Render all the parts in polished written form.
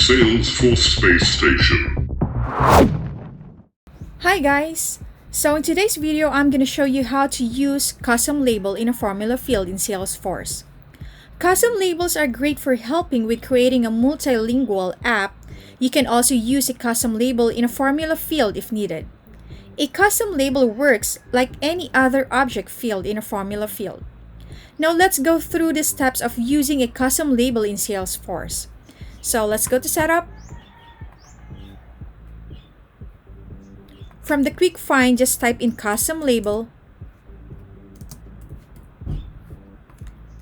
Salesforce Space Station. Hi guys! So in today's video, I'm going to show you how to use custom label in a formula field in Salesforce. Custom labels are great for helping with creating a multilingual app. You can also use a custom label in a formula field if needed. A custom label works like any other object field in a formula field. Now let's go through the steps of using a custom label in Salesforce. So let's go to Setup. From the quick find, just type in custom label.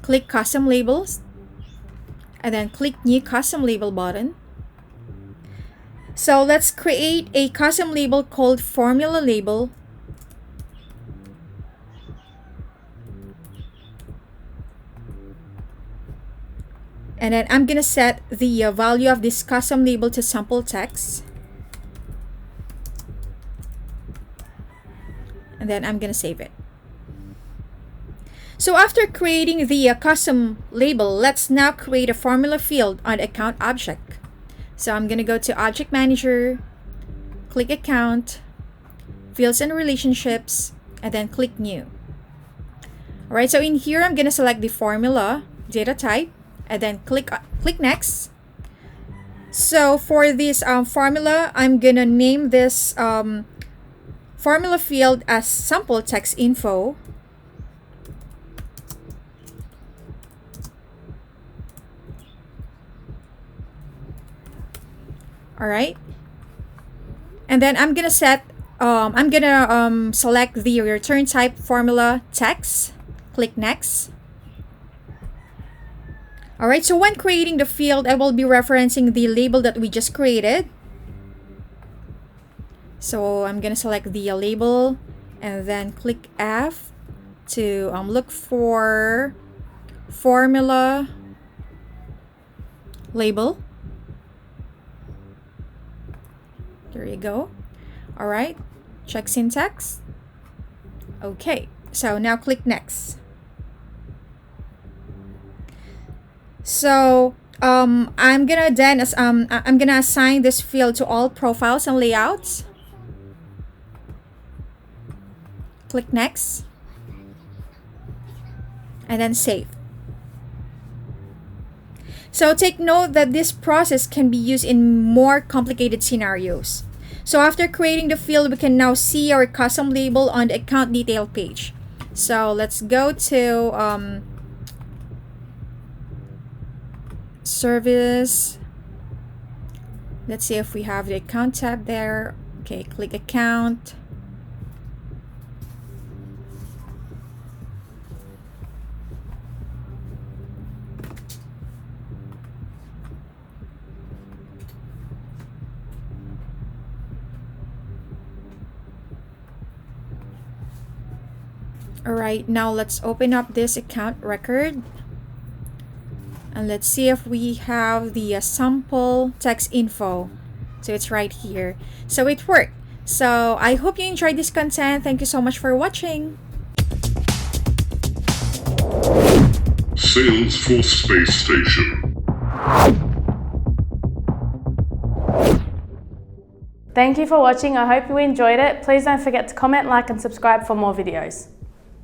Click custom labels. And then click new custom label button. So let's create a custom label called formula label. And then I'm going to set the value of this custom label to sample text. And then I'm going to save it. So after creating the custom label, let's now create a formula field on the account object. So I'm going to go to Object Manager, click Account, Fields and Relationships, and then click New. Alright, so in here, I'm going to select the formula, data type, and then click Next. So for this formula, I'm going to name this formula field as sample text info. All right, and then I'm gonna select the return type formula text. Click Next. All right, so when creating the field, I will be referencing the label that we just created. So I'm gonna select the label and then click F to look for formula label. There you go. All right, check syntax. Okay, so now click Next. So I'm gonna assign this field to all profiles and layouts. Click Next, and then save. So take note that this process can be used in more complicated scenarios. So after creating the field, we can now see our custom label on the account detail page. So let's go to Service. Let's see if we have the account tab there. Okay, click Account. Alright, now let's open up this account record. And let's see if we have the sample text info. So it's right here. So it worked. So I hope you enjoyed this content. Thank you so much for watching. Salesforce Space Station. Thank you for watching. I hope you enjoyed it. Please don't forget to comment, like, and subscribe for more videos.